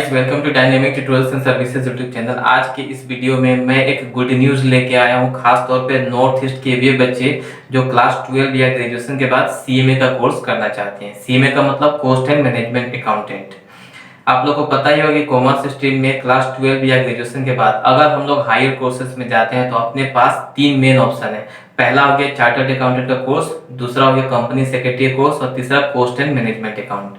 Guys, welcome to dynamic tutorials and services YouTube channel. आज के इस वीडियो में मैं एक गुड न्यूज़ लेके आया हूँ, खास तौर पे नॉर्थ ईस्ट के वे बच्चे जो क्लास 12 या ग्रेजुएशन के बाद सीएमए का कोर्स करना चाहते हैं। सीएमए का मतलब कॉस्ट एंड मैनेजमेंट अकाउंटेंट। आप लोग को पता ही होगा कि कॉमर्स स्ट्रीम में क्लास 12 या ग्रेजुएशन के बाद अगर हम लोग हायर कोर्सेज में जाते हैं तो अपने पास 3 मेन ऑप्शन है। पहला हो गया चार्टर्ड अकाउंटेंट का कोर्स, दूसरा हो गया कंपनी सेक्रेटरी कोर्स और तीसरा कॉस्ट एंड मैनेजमेंट अकाउंट।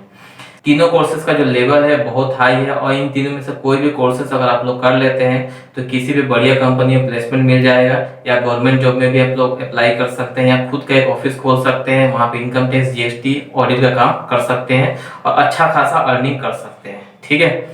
तीनों कोर्सेज का जो लेवल है बहुत हाई है और इन तीनों में से कोई भी कोर्सेज अगर आप लोग कर लेते हैं तो किसी भी बढ़िया कंपनी में प्लेसमेंट मिल जाएगा या गवर्नमेंट जॉब में भी आप लोग अप्लाई कर सकते हैं या खुद का एक ऑफिस खोल सकते हैं, वहाँ पे इनकम टैक्स, जीएसटी, ऑडिट का काम कर सकते हैं और अच्छा खासा अर्निंग कर सकते हैं। ठीक है,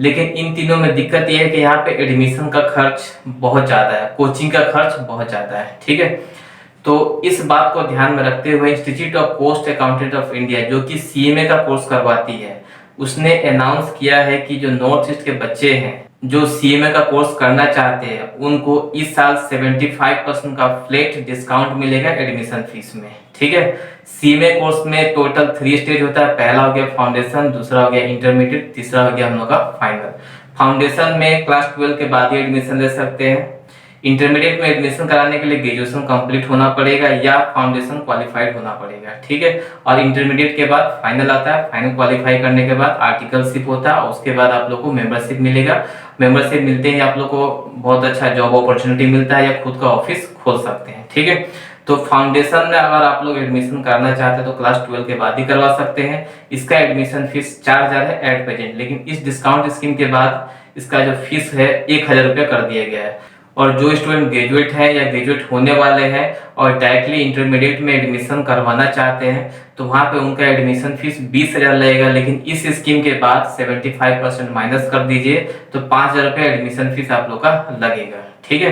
लेकिन इन तीनों में दिक्कत यह है कि यहाँ पे एडमिशन का खर्च बहुत ज़्यादा है, कोचिंग का खर्च बहुत ज़्यादा है। ठीक है, तो इस बात को ध्यान में रखते हुए institute of cost accountant of India जो कि सीएमए का कोर्स करवाती है, उसने अनाउंस किया है कि जो नॉर्थ ईस्ट के बच्चे हैं जो सीएमए का कोर्स करना चाहते हैं उनको इस साल 75% का फ्लैट डिस्काउंट मिलेगा एडमिशन फीस में। ठीक है, सीएमए कोर्स में टोटल 3 स्टेज होता है। पहला हो गया फाउंडेशन, दूसरा हो गया इंटरमीडिएट, तीसरा हो गया हम लोग का फाइनल। फाउंडेशन में क्लास 12 के बाद ही एडमिशन ले सकते हैं। इंटरमीडिएट में एडमिशन कराने के लिए ग्रेजुएशन कंप्लीट होना पड़ेगा या फाउंडेशन क्वालिफाइड होना पड़ेगा। ठीक है, और इंटरमीडिएट के बाद फाइनल आता है। फाइनल क्वालिफाई करने के बाद आर्टिकलशिप होता है, उसके बाद आप लोग को मेंबरशिप मिलेगा। मेंबरशिप मिलते ही आप लोग को बहुत अच्छा जॉब अपॉर्चुनिटी मिलता है या खुद का ऑफिस खोल सकते हैं। ठीक है, तो फाउंडेशन में अगर आप लोग एडमिशन करना चाहते हैं तो क्लास 12 के बाद ही करवा सकते हैं। इसका एडमिशन फीस 4000 है एट प्रेजेंट, लेकिन इस डिस्काउंट स्कीम के बाद इसका जो फीस है 1000 रुपया कर दिया गया है। और जो स्टूडेंट ग्रेजुएट हैं या ग्रेजुएट होने वाले हैं और डायरेक्टली इंटरमीडिएट में एडमिशन करवाना चाहते हैं तो वहाँ पे उनका एडमिशन फीस 20,000 लगेगा, लेकिन इस स्कीम के बाद 75% माइनस कर दीजिए तो 5,000 रुपये एडमिशन फीस आप लोग का लगेगा। ठीक है,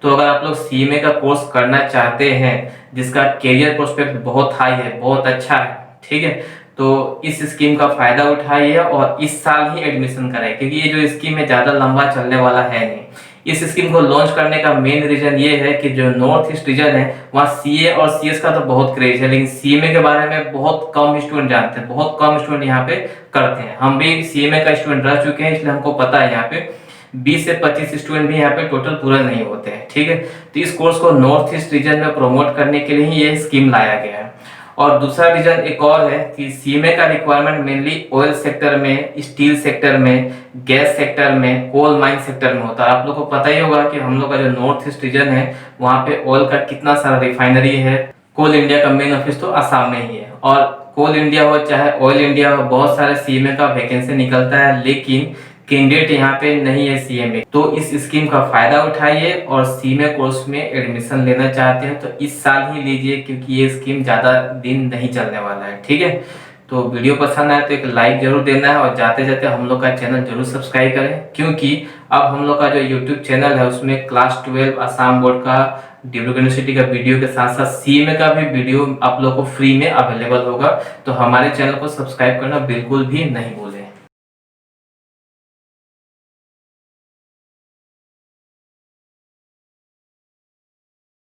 तो अगर आप लोग सीएमए का कोर्स करना चाहते हैं जिसका कैरियर प्रोस्पेक्ट बहुत हाई है, बहुत अच्छा है, ठीक है, तो इस स्कीम का फायदा उठाइए और इस साल ही एडमिशन कराइए, क्योंकि ये जो स्कीम है ज़्यादा लंबा चलने वाला है नहीं। इस स्कीम को लॉन्च करने का मेन रीजन ये है कि जो नॉर्थ ईस्ट रीजन है वहाँ सीए और सीएस का तो बहुत क्रेज है, लेकिन सीएमए के बारे में बहुत कम स्टूडेंट जानते हैं, बहुत कम स्टूडेंट यहाँ पे करते हैं। हम भी सीएमए का स्टूडेंट रह चुके हैं, इसलिए हमको पता है यहाँ पे 20 से 25 स्टूडेंट भी यहाँ पे टोटल पूरा नहीं होते हैं। ठीक है, तो इस कोर्स को नॉर्थ ईस्ट रीजन में प्रमोट करने के लिए ही ये स्कीम लाया गया है। और दूसरा रीजन एक और है कि सीएमए का रिक्वायरमेंट मेनली ऑयल सेक्टर में, स्टील सेक्टर में, गैस सेक्टर में, कोल माइन सेक्टर में होता है। आप लोग को पता ही होगा कि हम लोग का जो नॉर्थ ईस्ट रीजन है वहाँ पे ऑयल का कितना सारा रिफाइनरी है। कोल इंडिया का मेन ऑफिस तो आसाम में ही है और कोल इंडिया हो चाहे ऑयल इंडिया हो, बहुत सारे सीएमए का वैकेंसी निकलता है, लेकिन कैंडिडेट यहाँ पे नहीं है सीएमए। तो इस स्कीम का फायदा उठाइए और सीएमए कोर्स में एडमिशन लेना चाहते हैं तो इस साल ही लीजिए, क्योंकि ये स्कीम ज़्यादा दिन नहीं चलने वाला है। ठीक है, तो वीडियो पसंद आए तो एक लाइक जरूर देना है और जाते जाते हम लोग का चैनल जरूर सब्सक्राइब करें, क्योंकि अब हम लोग का जो यूट्यूब चैनल है उसमें क्लास 12 आसाम बोर्ड का, डिब्रूगढ़ यूनिवर्सिटी का वीडियो के साथ साथ सीएमए का भी वीडियो आप लोग को फ्री में अवेलेबल होगा। तो हमारे चैनल को सब्सक्राइब करना बिल्कुल भी नहीं भूलें।